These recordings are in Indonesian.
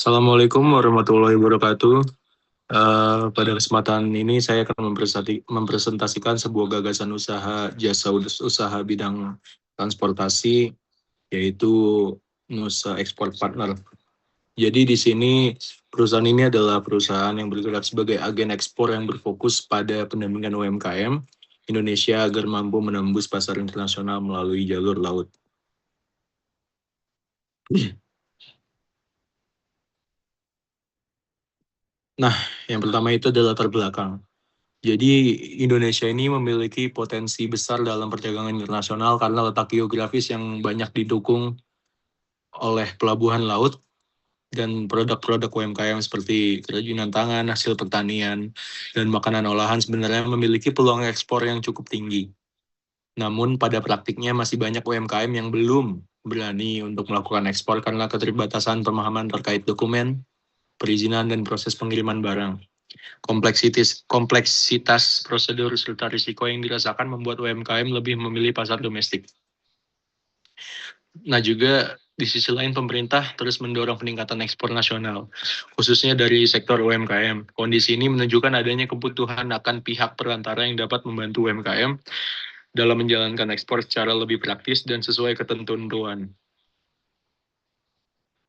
Assalamualaikum warahmatullahi wabarakatuh. Pada kesempatan ini saya akan mempresentasikan sebuah gagasan usaha jasa usaha bidang transportasi, yaitu Nusa Export Partner. Jadi di sini perusahaan ini adalah perusahaan yang bergerak sebagai agen ekspor yang berfokus pada pendampingan UMKM Indonesia agar mampu menembus pasar internasional melalui jalur laut. Nah, yang pertama itu adalah latar belakang. Jadi Indonesia ini memiliki potensi besar dalam perdagangan internasional karena letak geografis yang banyak didukung oleh pelabuhan laut dan produk-produk UMKM seperti kerajinan tangan, hasil pertanian, dan makanan olahan sebenarnya memiliki peluang ekspor yang cukup tinggi. Namun pada praktiknya masih banyak UMKM yang belum berani untuk melakukan ekspor karena keterbatasan pemahaman terkait dokumen, perizinan, dan proses pengiriman barang. Kompleksitas prosedur serta risiko yang dirasakan membuat UMKM lebih memilih pasar domestik. Nah, juga di sisi lain pemerintah terus mendorong peningkatan ekspor nasional, khususnya dari sektor UMKM. Kondisi ini menunjukkan adanya kebutuhan akan pihak perantara yang dapat membantu UMKM dalam menjalankan ekspor secara lebih praktis dan sesuai ketentuan.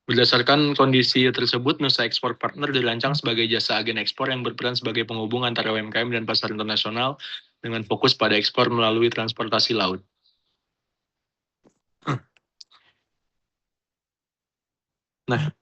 Berdasarkan kondisi tersebut, Nusa Export Partner dirancang sebagai jasa agen ekspor yang berperan sebagai penghubung antara UMKM dan pasar internasional dengan fokus pada ekspor melalui transportasi laut. Nah,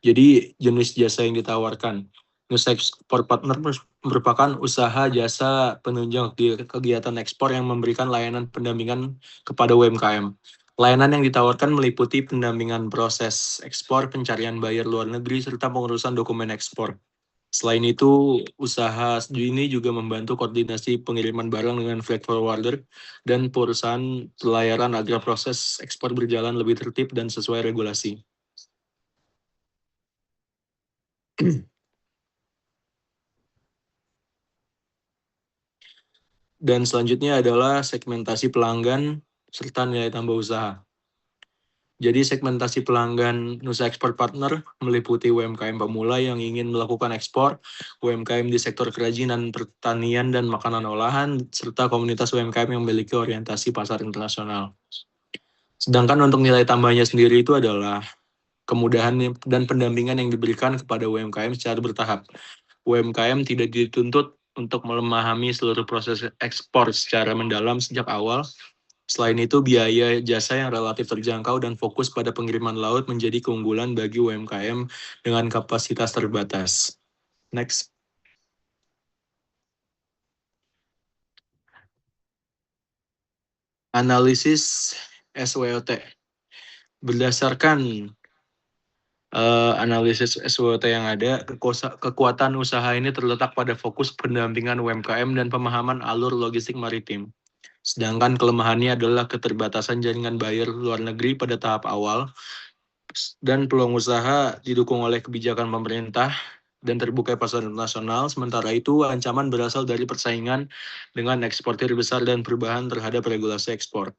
jadi jenis jasa yang ditawarkan. Nusa Export Partner merupakan usaha jasa penunjang kegiatan ekspor yang memberikan layanan pendampingan kepada UMKM. Layanan yang ditawarkan meliputi pendampingan proses ekspor, pencarian buyer luar negeri, serta pengurusan dokumen ekspor. Selain itu, usaha ini juga membantu koordinasi pengiriman barang dengan freight forwarder dan perusahaan pelayaran agar proses ekspor berjalan lebih tertib dan sesuai regulasi. Dan selanjutnya adalah segmentasi pelanggan serta nilai tambah usaha. Jadi segmentasi pelanggan Nusa Export Partner meliputi UMKM pemula yang ingin melakukan ekspor, UMKM di sektor kerajinan, pertanian, dan makanan olahan, serta komunitas UMKM yang memiliki orientasi pasar internasional. Sedangkan untuk nilai tambahnya sendiri itu adalah kemudahan dan pendampingan yang diberikan kepada UMKM secara bertahap. UMKM tidak dituntut untuk memahami seluruh proses ekspor secara mendalam sejak awal. Selain itu, biaya jasa yang relatif terjangkau dan fokus pada pengiriman laut menjadi keunggulan bagi UMKM dengan kapasitas terbatas. Next. Analisis SWOT. Berdasarkan analisis SWOT yang ada, kekuatan usaha ini terletak pada fokus pendampingan UMKM dan pemahaman alur logistik maritim. Sedangkan kelemahannya adalah keterbatasan jaringan buyer luar negeri pada tahap awal dan peluang usaha didukung oleh kebijakan pemerintah dan terbuka pasar internasional. Sementara itu, ancaman berasal dari persaingan dengan eksportir besar dan perubahan terhadap regulasi ekspor.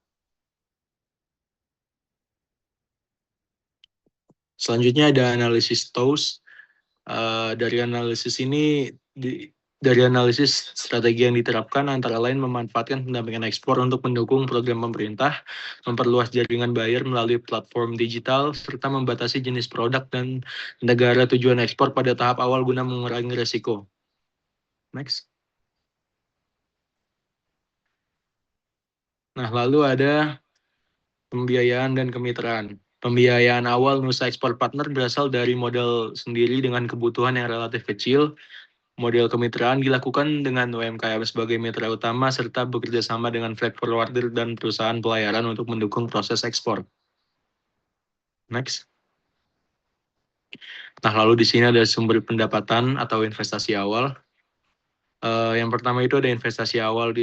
Selanjutnya ada analisis TOWS. Dari analisis strategi yang diterapkan antara lain memanfaatkan pendampingan ekspor untuk mendukung program pemerintah, memperluas jaringan buyer melalui platform digital, serta membatasi jenis produk dan negara tujuan ekspor pada tahap awal guna mengurangi risiko. Next. Nah, lalu ada pembiayaan dan kemitraan. Pembiayaan awal Nusa Export Partner berasal dari modal sendiri dengan kebutuhan yang relatif kecil. Model kemitraan dilakukan dengan UMKM sebagai mitra utama serta bekerja sama dengan freight forwarder dan perusahaan pelayaran untuk mendukung proses ekspor. Next. Nah, lalu di sini ada sumber pendapatan atau investasi awal. Yang pertama itu ada investasi awal.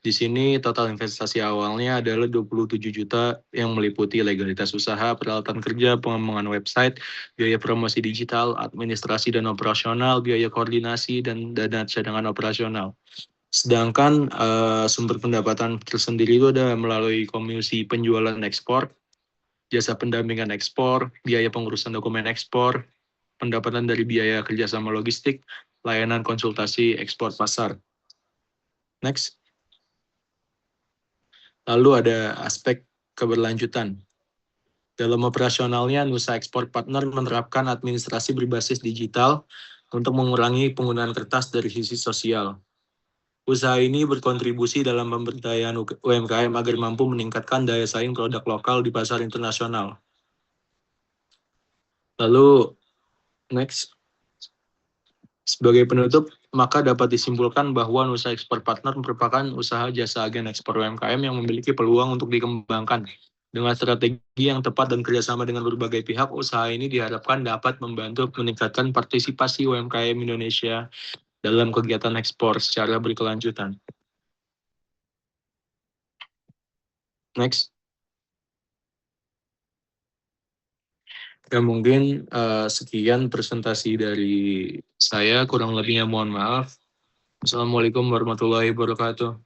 Di sini total investasi awalnya adalah 27 juta yang meliputi legalitas usaha, peralatan kerja, pengembangan website, biaya promosi digital, administrasi dan operasional, biaya koordinasi, dan dana cadangan operasional. Sedangkan sumber pendapatan tersendiri itu ada melalui komisi penjualan ekspor. jasa pendampingan ekspor, biaya pengurusan dokumen ekspor, pendapatan dari biaya kerjasama logistik, layanan konsultasi ekspor pasar. Next. Lalu ada aspek keberlanjutan. Dalam operasionalnya, Nusa Export Partner menerapkan administrasi berbasis digital untuk mengurangi penggunaan kertas dari sisi sosial. Usaha ini berkontribusi dalam pemberdayaan UMKM agar mampu meningkatkan daya saing produk lokal di pasar internasional. Lalu, next. Sebagai penutup, maka dapat disimpulkan bahwa Nusa Export Partner merupakan usaha jasa agen ekspor UMKM yang memiliki peluang untuk dikembangkan. Dengan strategi yang tepat dan kerjasama dengan berbagai pihak, usaha ini diharapkan dapat membantu meningkatkan partisipasi UMKM Indonesia dalam kegiatan ekspor secara berkelanjutan. Next. Ya mungkin sekian presentasi dari saya, kurang lebihnya mohon maaf. Assalamualaikum warahmatullahi wabarakatuh.